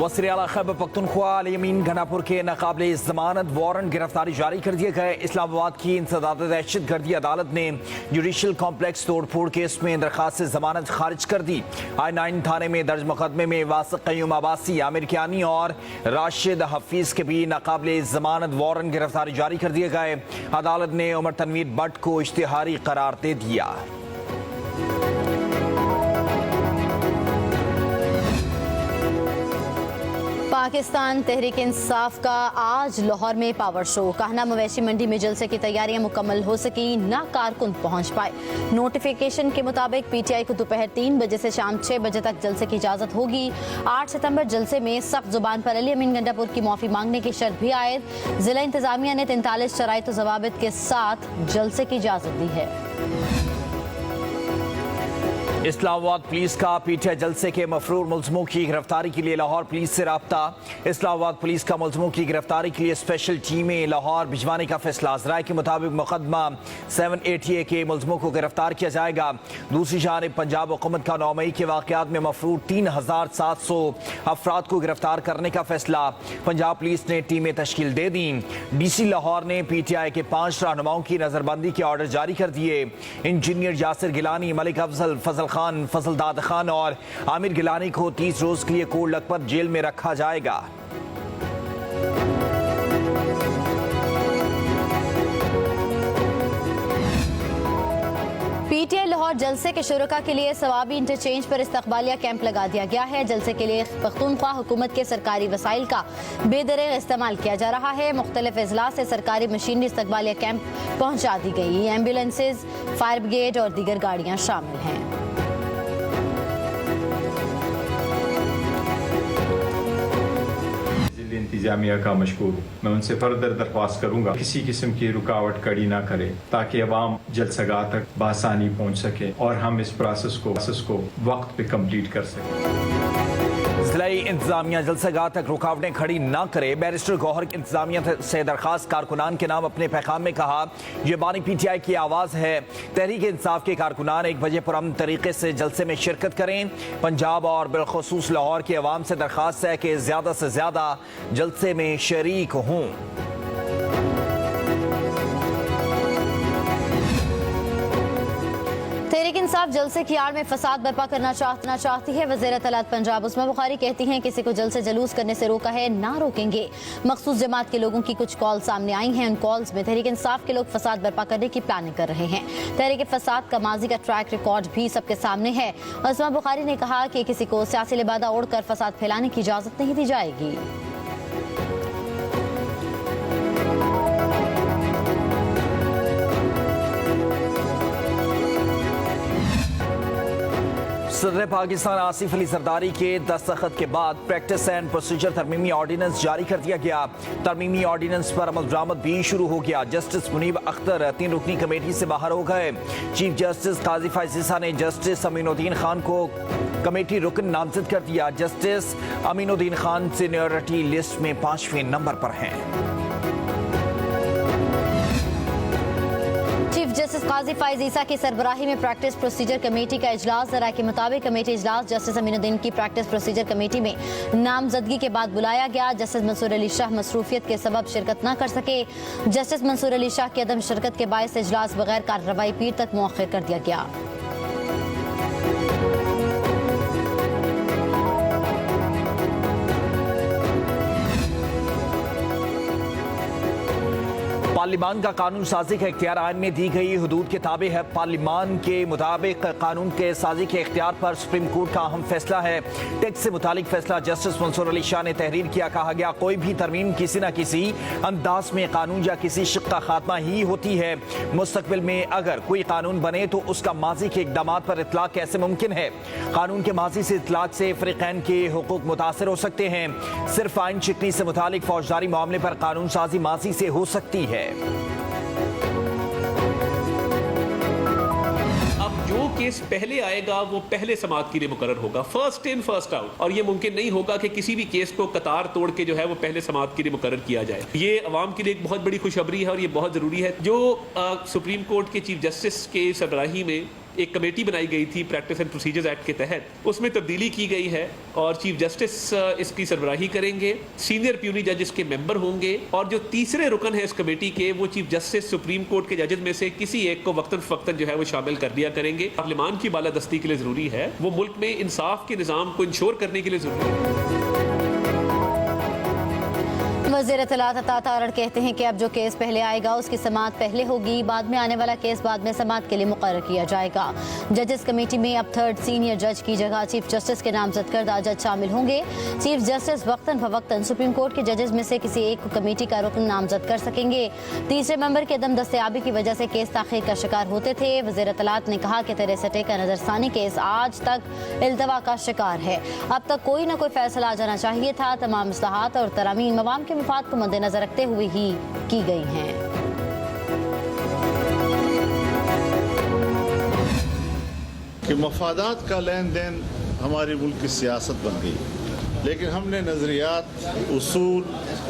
वज़ीर आला खैबर पख्तूनख्वा अली अमीन गनापुर के नाकाबिले ज़मानत वारंट गिरफ्तारी जारी कर दिए गए। इस्लामाबाद की इंसदाद दहशतगर्दी अदालत ने जुडिशल कॉम्प्लेक्स तोड़फोड़ केस में दरखास्त से जमानत खारिज कर दी। I9 थाने में दर्ज मुकदमे में वासिक क़य्यूम अब्बासी, आमिर कियानी और राशिद हफीज़ के भी नाकाबिले ज़मानत वारंट गिरफ्तारी जारी कर दिए गए। अदालत ने उमर तनवीर भट्ट को इश्तिहारी करार दे दिया। पाकिस्तान तहरीक इंसाफ का आज लाहौर में पावर शो। कहना मवेशी मंडी में जलसे की तैयारियां मुकम्मल हो सकी, ना कारकुन पहुंच पाए। नोटिफिकेशन के मुताबिक पीटीआई को दोपहर 3 बजे से शाम 6 बजे तक जलसे की इजाजत होगी। 8 सितंबर जलसे में सख्त जुबान पर अली अमीन गंडापुर की माफी मांगने की शर्त भी आयद। जिला इंतजामिया ने 43 शराइत व जवाबित के साथ जलसे की इजाजत दी है। इस्लामाबाद पुलिस का पीटीआई जलसे के मफरूर मुल्ज़िमों की गिरफ्तारी के लिए लाहौर पुलिस से राब्ता। इस्लामाबाद पुलिस का मुल्ज़िमों की गिरफ्तारी के लिए स्पेशल टीमें लाहौर भिजवाने का फैसला। ज़राए के मुताबिक मुकदमा 780A के मुल्ज़िमों को गिरफ्तार किया जाएगा। दूसरी जानिब पंजाब हुकूमत का 9 मई के वाक़यात में मफरूर 3700 अफराद को गिरफ्तार करने का फैसला। पंजाब पुलिस ने टीमें तश्कील दे दी। DC लाहौर ने पीटीआई के 5 रहनुमाओं की नजरबंदी के ऑर्डर जारी कर दिए। इंजीनियर यासिर गिलानी, मलिक अफजल, फजल खान, फजल दाद खान और आमिर गिलानी को 30 रोज के लिए कोर्ट लखपत जेल में रखा जाएगा। पीटीआई लाहौर जलसे के शुरका के लिए सवाबी इंटरचेंज पर इस्तकबालिया कैंप लगा दिया गया है। जलसे के लिए पख्तूनख्वा हुकूमत के सरकारी वसाइल का बेदरेग इस्तेमाल किया जा रहा है। मुख्तलिफ अजला से सरकारी मशीनरी इस्तकबालिया कैंप पहुंचा दी गई। एम्बुलेंसेज, फायर ब्रिगेड और दीगर गाड़ियां शामिल हैं। इंतजामिया का मशकूर हूँ। मैं उनसे फर्दर दरख्वास्त करूंगा किसी किस्म की रुकावट खड़ी ना करे ताकि अवाम जलसगाह तक बासानी पहुँच सके और हम इस प्रोसेस को वक्त पे कंप्लीट कर सकें। ज़िलाई इंतजामिया जलसगाह तक रुकावटें खड़ी न करे। बैरिस्टर गौहर इंतजामिया से दरखास्त कारकुनान के नाम अपने पैगाम में कहा, यह बानी पीटीआई की आवाज़ है। तहरीक इंसाफ के कारकुनान 1 बजे पुरअमन तरीके से जलसे में शिरकत करें। पंजाब और बिलखुसूस लाहौर की आवाम से दरखास्त है कि ज़्यादा से ज़्यादा जलसे में शरीक हों। तहरीक इंसाफ जलसे की आड़ में फसाद बर्पा करना चाहती है। वज़ीर इत्तलात पंजाब उस्मा बुखारी कहती हैं, किसी को जलसे जुलूस करने से रोका है, ना रोकेंगे। मखसूस जमात के लोगों की कुछ कॉल सामने आई हैं। उन कॉल्स में तहरीक इंसाफ के लोग फसाद बर्पा करने की प्लानिंग कर रहे हैं। तहरीक फसाद का माजी का ट्रैक रिकॉर्ड भी सबके सामने है। उस्मा बुखारी ने कहा कि किसी को सियासी लिबादा ओढ़कर फसाद फैलाने की इजाजत नहीं दी जाएगी। सदर पाकिस्तान आसिफ अली जरदारी के दस्तखत के बाद प्रैक्टिस एंड प्रोसीजर तरमीमी ऑर्डिनेंस जारी कर दिया गया। तरमीमी ऑर्डिनेंस पर अमल दरामद भी शुरू हो गया। जस्टिस मुनीब अख्तर 3 रुकनी कमेटी से बाहर हो गए। चीफ जस्टिस काजी फैज़ ईसा ने जस्टिस अमीनुद्दीन खान को कमेटी रुकन नामजद कर दिया। Justice Aminuddin Khan seniority list में 5वें नंबर पर हैं। चीफ जस्टिस काजी फैज़ ईसा की सरबराही में प्रैक्टिस प्रोसीजर कमेटी का इजलास। ज़राए के मुताबिक कमेटी इजलास जस्टिस अमीनुद्दीन की प्रैक्टिस प्रोसीजर कमेटी में नामजदगी के बाद बुलाया गया। जस्टिस मंसूर अली शाह मसरूफियत के सबब शिरकत न कर सके। जस्टिस मंसूर अली शाह की अदम शिरकत के बायस इजलास बगैर कार्रवाई पीर तक मुअख्खर कर दिया गया। पार्लिमान का कानून साजी का इख्तियार आइन में दी गई हुदूद के ताबे है। पार्लिमान के मुताबिक कानून के साजी के इख्तियार पर सुप्रीम कोर्ट का अहम फैसला है। टैक्स से मुतालिक फैसला जस्टिस मंसूर अली शाह ने तहरीर किया। कहा गया, कोई भी तरमीम किसी न किसी अंदाज में कानून या किसी शिक का खात्मा ही होती है। मुस्तकबिल में अगर कोई कानून बने तो उसका माजी के इकदाम पर इतलाक कैसे मुमकिन है? कानून के माजी से इतलाक से फरीकैन के हुकूक मुतासर हो सकते हैं। सिर्फ आइन शिकनी से मुतालिक फौजदारी मामले पर कानून साजी माजी से हो सकती है। जो केस पहले आएगा वो पहले समाअत के लिए मुकर्रर होगा, फर्स्ट इन फर्स्ट आउट। और ये मुमकिन नहीं होगा कि किसी भी केस को कतार तोड़ के जो है वो पहले समाअत के लिए मुकर्रर किया जाए। ये अवाम के लिए एक बहुत बड़ी खुशखबरी है और ये बहुत ज़रूरी है। जो सुप्रीम कोर्ट के चीफ जस्टिस के सरबराही में एक कमेटी बनाई गई थी प्रैक्टिस एंड प्रोसीजर्स एक्ट के तहत, उसमें तब्दीली की गई है और चीफ जस्टिस इसकी सरबराही करेंगे, सीनियर प्यूनी जज इसके मेंबर होंगे और जो तीसरे रुकन है इस कमेटी के वो चीफ जस्टिस सुप्रीम कोर्ट के जजेस में से किसी एक को वक्तन फवक्तन जो है वो शामिल कर दिया करेंगे। पार्लियामान की बालादस्ती के लिए जरूरी है, वो मुल्क में इंसाफ के निज़ाम को इंश्योर करने के लिए जरूरी है। वज़ीर इत्तलात अता तारड़ कहते हैं कि अब जो केस पहले आएगा उसकी समाअत पहले होगी, बाद में आने वाला केस बाद में समाअत के लिए मुकर्रर किया जाएगा। जजेस कमेटी में अब थर्ड सीनियर जज की जगह चीफ जस्टिस के नामजद करदा जज शामिल होंगे। चीफ जस्टिस वक्तन फवक्तन सुप्रीम कोर्ट के जजेस में से किसी एक को कमेटी का रुकन नामजद कर सकेंगे। तीसरे मेंबर के अदम दस्तयाबी की वजह से केस ताखीर का शिकार होते थे। वज़ीर इत्तलात ने कहा कि तेरे सटे का नजरसानी केस आज तक इल्तवा का शिकार है। अब तक कोई न कोई फैसला आ जाना चाहिए था। तमाम इस्लाहात और तरामीम अवाम के मफाद को मद्देनजर रखते हुए ही की गई हैं। कि मफादात का लेन देन हमारे मुल्क की सियासत बन गई, लेकिन हमने नज़रियात, उसूल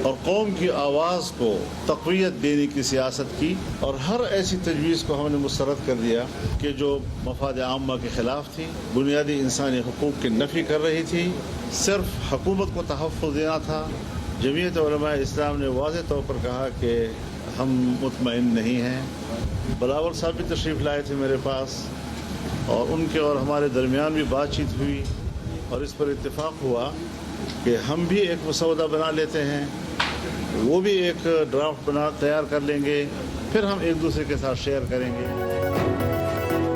और कौम की आवाज़ को तक़वियत देने की सियासत की और हर ऐसी तजवीज़ को हमने मुस्तरद कर दिया कि जो मफाद आम्मा के ख़िलाफ़ थी, बुनियादी इंसानी हुकूक़ की नफ़ी कर रही थी, सिर्फ हुकूमत को तहफ़्फ़ुज़ देना था। जमीयत उलमा इस्लाम ने वाज़ेह तौर पर कहा कि हम मुतमईन नहीं हैं। बिलावल साहब भी तशरीफ़ लाए थे मेरे पास और उनके और हमारे दरमियान भी बातचीत हुई और इस पर इत्तेफाक हुआ कि हम भी एक मसौदा बना लेते हैं, वो भी एक ड्राफ्ट तैयार कर लेंगे, फिर हम एक दूसरे के साथ शेयर करेंगे।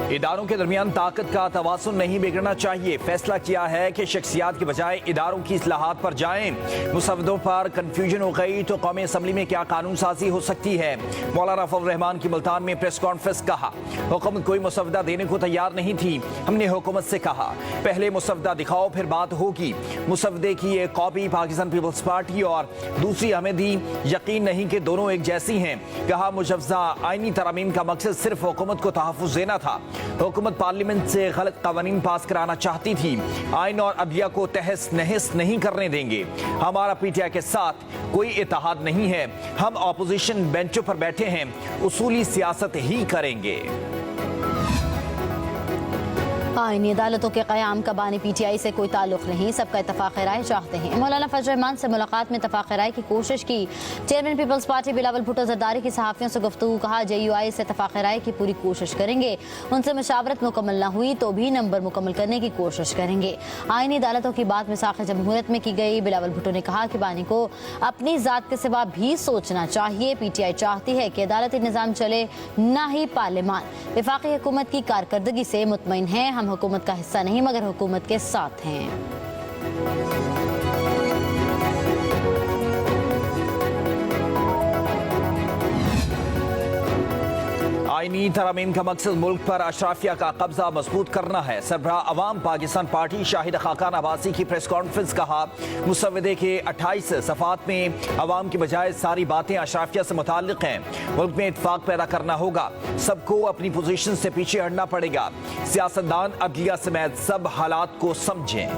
इदारों के दरमियान ताकत का तवाज़ुन नहीं बिगड़ना चाहिए। फैसला किया है कि शख्सियात के बजाय इदारों की इस्लाहात पर जाएं। मुसवदों पर कन्फ्यूजन हो गई तो कौमी असम्बली में क्या कानून साजी हो सकती है। मौलाना फजल रहमान की मुल्तान में प्रेस कॉन्फ्रेंस, कहा हुकूमत कोई मुसवदा देने को तैयार नहीं थी। हमने हुकूमत से कहा पहले मुसवदा दिखाओ फिर बात होगी। मुसवदे की एक कॉपी पाकिस्तान पीपल्स पार्टी और दूसरी हमें दी, यकीन नहीं कि दोनों एक जैसी हैं। कहा मुजव्वज़ा आईनी तरमीम का मकसद सिर्फ हुकूमत को तहफ़्फ़ुज़ देना था। हुकूमत पार्लियामेंट से गलत कवानीन पास कराना चाहती थी। आइन और अदलिया को तहस नहस नहीं करने देंगे। हमारा पीटीआई के साथ कोई इत्तेहाद नहीं है। हम ऑपोजिशन बेंचों पर बैठे हैं, उसूली सियासत ही करेंगे। आईनी अदालतों के क़याम का बानी पीटीआई से कोई ताल्लुक नहीं, सबका इत्तफ़ाक़ राय चाहते हैं। मौलाना फजल रहमान से मुलाकात में इत्तफ़ाक़ राय की कोशिश की। चेयरमैन पीपल्स पार्टी बिलावल भुट्टो ज़रदारी की सहाफ़ियों से गुफ्तगू, कहा JUI से इत्तफ़ाक़ राय की पूरी कोशिश करेंगे। उनसे मशावरत मुकम्मल न हुई तो भी नंबर मुकम्मल करने की कोशिश करेंगे। आईनी अदालतों की बात मिसाक़ जमहूरियत में की गई। बिलावल भुट्टो ने कहा कि बानी को अपनी ज़ात के सिवा भी सोचना चाहिए। पीटीआई चाहती है कि अदालती निज़ाम चले, न ही पार्लियामान। वफाकी हुकूमत की कारकर्दगी से मुतमईन हैं। हम हुकूमत का हिस्सा नहीं मगर हुकूमत के साथ हैं। आईनी तरमीम का मकसद मुल्क पर अशराफिया का कब्जा मजबूत करना है। सरबराह अवाम पाकिस्तान पार्टी शाहिद खाकान अब्बासी की प्रेस कॉन्फ्रेंस, कहा मुसवदे के 28 सफ़ात में अवाम की बजाय सारी बातें अशराफिया से मुताल्लिक हैं। मुल्क में इत्तेफाक पैदा करना होगा, सबको अपनी पोजीशन से पीछे हटना पड़ेगा। सियासतदान अदलिया समेत सब हालात को समझें।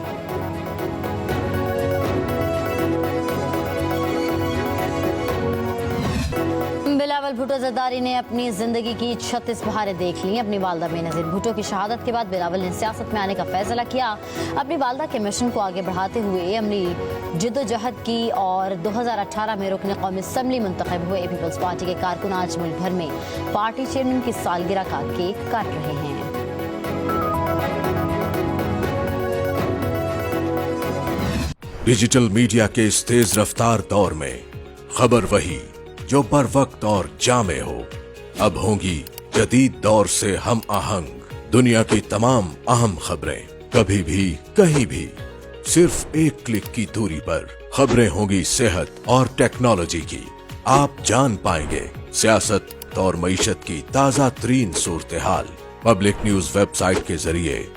बिलावल भुट्टो ज़रदारी ने अपनी जिंदगी की 36 बहारें देख ली। अपनी वालदा बेनज़ीर भुट्टो की शहादत के बाद बिलावल ने सियासत में आने का फैसला किया। अपनी वालदा के मिशन को आगे बढ़ाते हुए अमली जिद्दोजहद की और 2018 में रुकने कौमी असम्बली मुंतखब हुए। पीपल्स पार्टी के कारकुन आज मुल्क भर में पार्टी चेयरमैन की सालगिरह का केक काट रहे हैं। डिजिटल मीडिया के इस तेज रफ्तार दौर में खबर वही जो बर वक्त और जामे हो। अब होंगी जदीद दौर से हम आहंग दुनिया की तमाम अहम खबरें, कभी भी कहीं भी, सिर्फ एक क्लिक की दूरी पर। खबरें होंगी सेहत और टेक्नोलॉजी की। आप जान पाएंगे सियासत और मईशत की ताजा तरीन सूरत हाल। पब्लिक न्यूज वेबसाइट के जरिए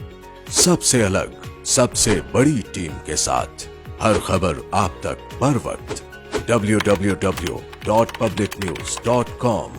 सबसे अलग, सबसे बड़ी टीम के साथ हर खबर आप तक बर वक्त। www.publicnews.com